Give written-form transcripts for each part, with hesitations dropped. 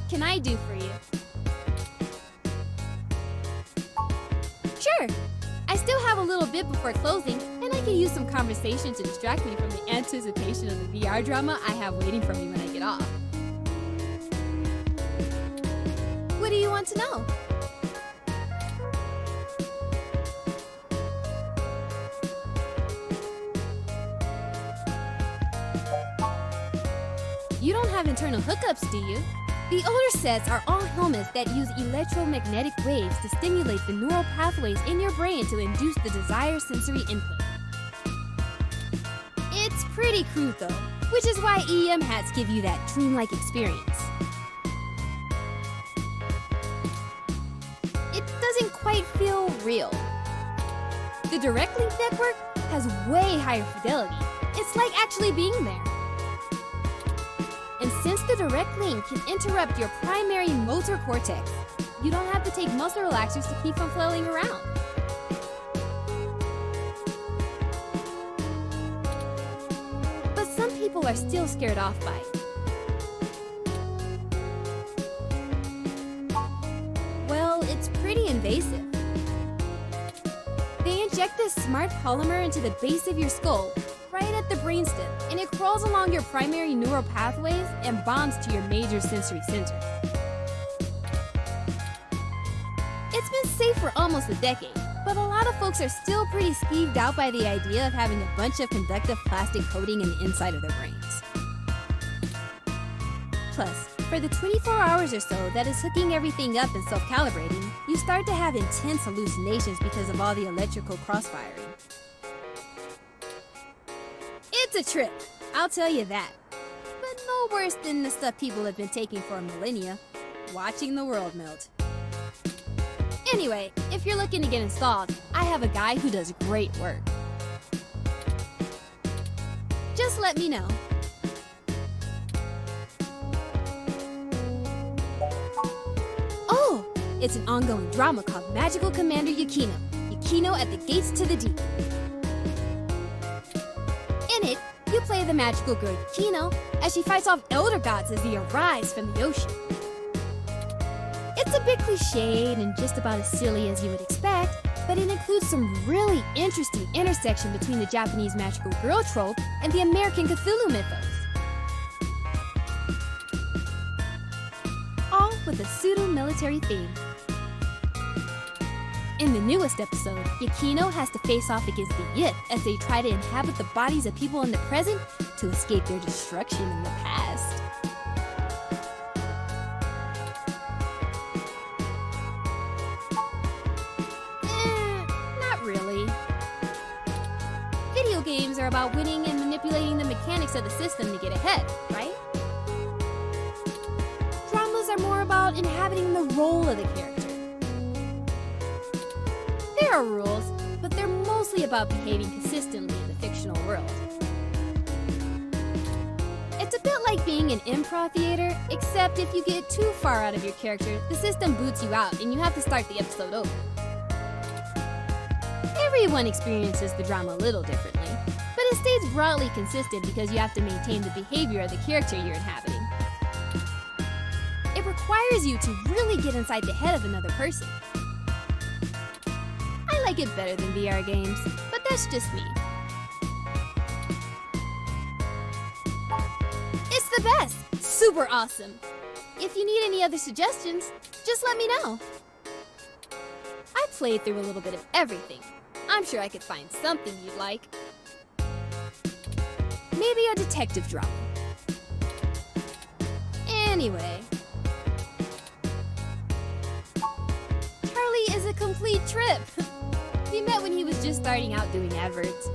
can I do for you? Sure. I still have a little bit before closing, and I can use some conversation to distract me from the anticipation of the VR drama I have waiting for me when I get off. What do you want to know? You don't have internal hookups, do you? The older sets are all helmets that use electromagnetic waves to stimulate the neural pathways in your brain to induce the desired sensory input. It's pretty crude though, which is why EM hats give you that dreamlike experience. It doesn't quite feel real. The direct link network has way higher fidelity. It's like actually being there. And since the direct link can interrupt your primary motor cortex, you don't have to take muscle relaxers to keep from flailing around. But some people are still scared off by it. Well, it's pretty invasive. They inject this smart polymer into the base of your skull, right at the brainstem, and it crawls along your primary neural pathways and bonds to your major sensory centers. It's been safe for almost a decade, but a lot of folks are still pretty skeeved out by the idea of having a bunch of conductive plastic coating in the inside of their brains. Plus, for the 24 hours or so that is hooking everything up and self-calibrating, you start to have intense hallucinations because of all the electrical crossfiring. It's a trip, I'll tell you that. But no worse than the stuff people have been taking for millennia, watching the world melt. Anyway, if you're looking to get installed, I have a guy who does great work. Just let me know. Oh, it's an ongoing drama called Magical Commander Yukino. Yukino at the Gates to the Deep. In it, you play the magical girl Yukino as she fights off elder gods as they arise from the ocean. It's a bit cliched and just about as silly as you would expect, but it includes some really interesting intersection between the Japanese magical girl trope and the American Cthulhu mythos. All with a pseudo-military theme. In the newest episode, Yukino has to face off against the Yith as they try to inhabit the bodies of people in the present to escape their destruction in the past. Not really. Video games are about winning and manipulating the mechanics of the system to get ahead, right? Dramas are more about inhabiting the role of the character. There are rules, but they're mostly about behaving consistently in the fictional world. It's a bit like being in improv theater, except if you get too far out of your character, the system boots you out and you have to start the episode over. Everyone experiences the drama a little differently, but it stays broadly consistent because you have to maintain the behavior of the character you're inhabiting. It requires you to really get inside the head of another person. I like it better than VR games, but that's just me. It's the best! Super awesome! If you need any other suggestions, just let me know. I played through a little bit of everything. I'm sure I could find something you'd like. Maybe a detective drama. Anyway. Charlie is a complete trip. We met when he was just starting out doing adverts.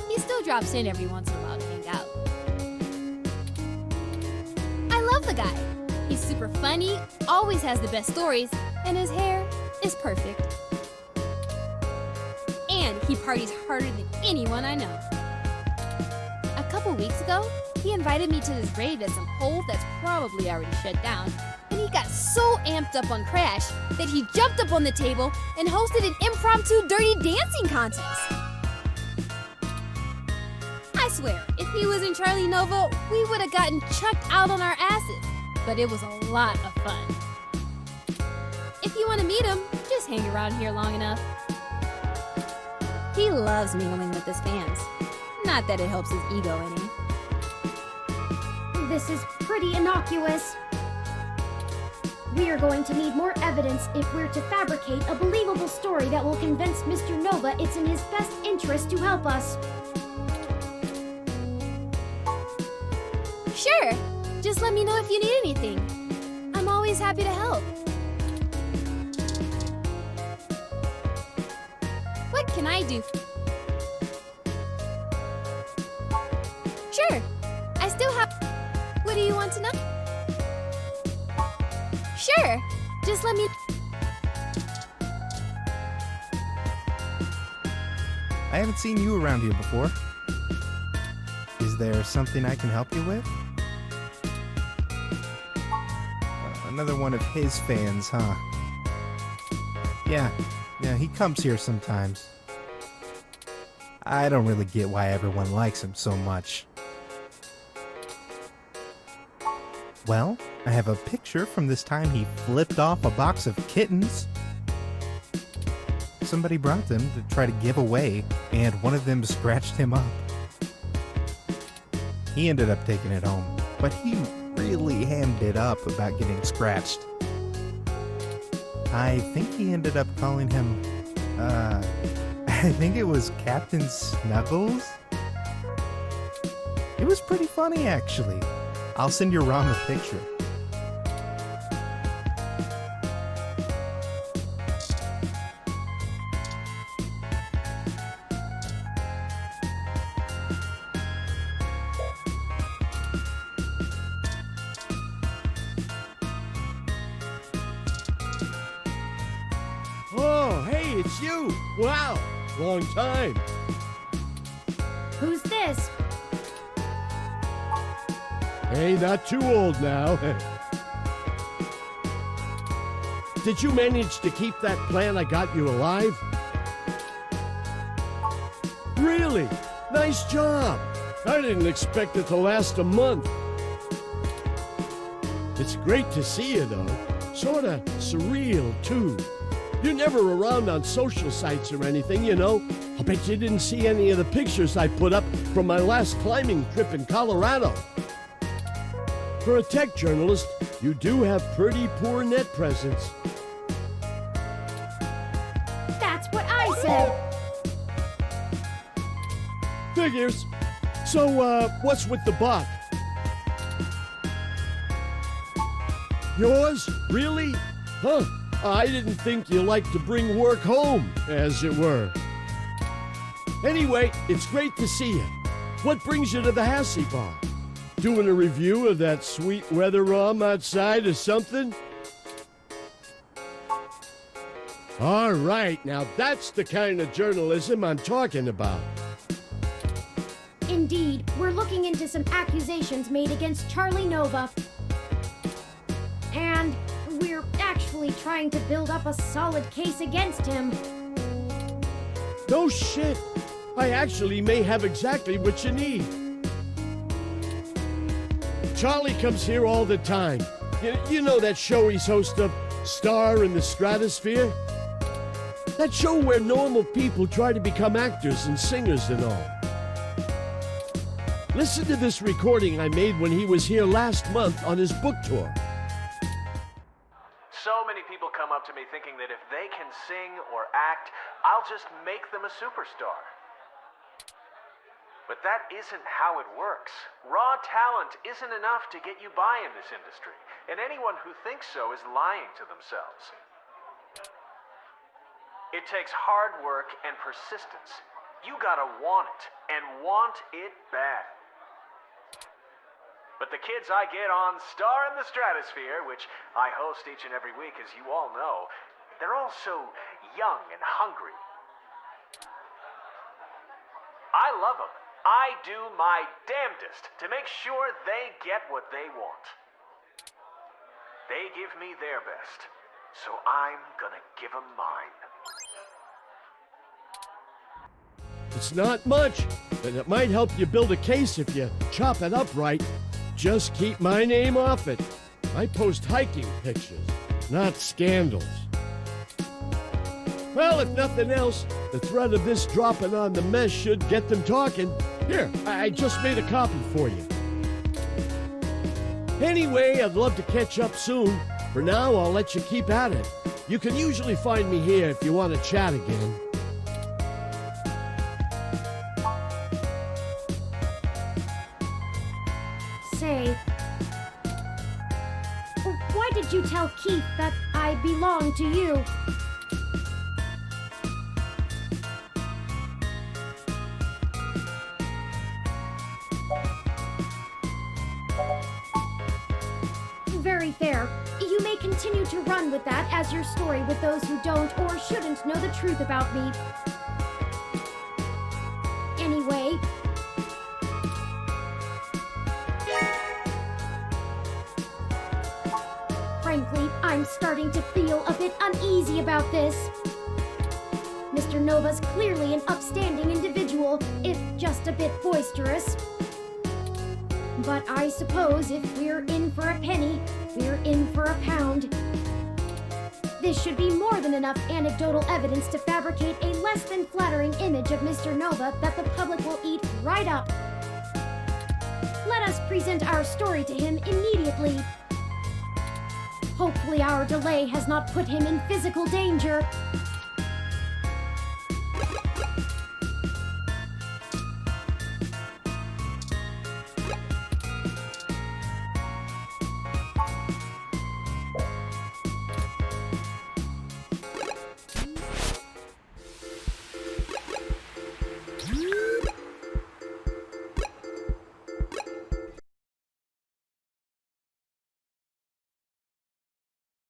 He still drops in every once in a while to hang out. I love the guy. He's super funny, always has the best stories, and his hair is perfect. And he parties harder than anyone I know. A couple weeks ago, he invited me to this rave at some hole that's probably already shut down, and he got so amped up on Crash that he jumped up on the table and hosted an impromptu dirty dancing contest. I swear, if he was in Charlie Nova, we would have gotten chucked out on our asses. but it was a lot of fun. If you want to meet him, just hang around here long enough. He loves mingling with his fans. Not that it helps his ego any. This is pretty innocuous. We are going to need more evidence if we're to fabricate a believable story that will convince Mr. Nova it's in his best interest to help us. Sure. Just let me know if you need anything. I'm always happy to help. What can I do? Sure. I still have... What do you want to know? Sure. Just let me... I haven't seen you around here before. Is there something I can help you with? Another one of his fans, huh? Yeah, he comes here sometimes. I don't really get why everyone likes him so much. Well, I have a picture from this time he flipped off a box of kittens. Somebody brought them to try to give away, and one of them scratched him up. He ended up taking it home, but he really hammed it up about getting scratched. I think he ended up calling him, I think it was Captain Snuggles? It was pretty funny, actually. I'll send your Rom a picture. Oh, hey, it's you! Wow, long time. Who's this? Hey, not too old now. Did you manage to keep that plan I got you alive? Really? Nice job. I didn't expect it to last a month. It's great to see you, though. Sorta surreal, too. You're never around on social sites or anything, you know. I'll bet you didn't see any of the pictures I put up from my last climbing trip in Colorado. For a tech journalist, you do have pretty poor net presence. That's what I said. Figures. So, what's with the bot? Yours? Really? Huh. I didn't think you liked to bring work home, as it were. Anyway, it's great to see you. What brings you to the Hassie Bar? Doing a review of that sweet weather Rom outside or something? All right, now that's the kind of journalism I'm talking about. Indeed, we're looking into some accusations made against Charlie Nova. And we're actually trying to build up a solid case against him. No shit. I actually may have exactly what you need. Charlie comes here all the time. You know that show he's host of, Star in the Stratosphere? That show where normal people try to become actors and singers and all. Listen to this recording I made when he was here last month on his book tour. So many people come up to me thinking that if they can sing or act, I'll just make them a superstar. But that isn't how it works. Raw talent isn't enough to get you by in this industry, and anyone who thinks so is lying to themselves. It takes hard work and persistence. You gotta want it, and want it bad. But the kids I get on Star in the Stratosphere, which I host each and every week, as you all know, they're all so young and hungry. I love them. I do my damnedest to make sure they get what they want. They give me their best, so I'm gonna give them mine. It's not much, but it might help you build a case if you chop it up right. Just keep my name off it. I post hiking pictures, not scandals. Well, if nothing else, the threat of this dropping on the mess should get them talking. Here, I just made a copy for you. Anyway, I'd love to catch up soon. For now, I'll let you keep at it. You can usually find me here if you want to chat again. Say, why did you tell Keith that I belong to you? Very fair. You may continue to run with that as your story with those who don't or shouldn't know the truth about me. Anyway, frankly, I'm starting to feel a bit uneasy about this. Mr. Nova's clearly an upstanding individual, if just a bit boisterous. But I suppose if we're in for a penny, we're in for a pound. This should be more than enough anecdotal evidence to fabricate a less than flattering image of Mr. Nova that the public will eat right up. Let us present our story to him immediately. Hopefully our delay has not put him in physical danger.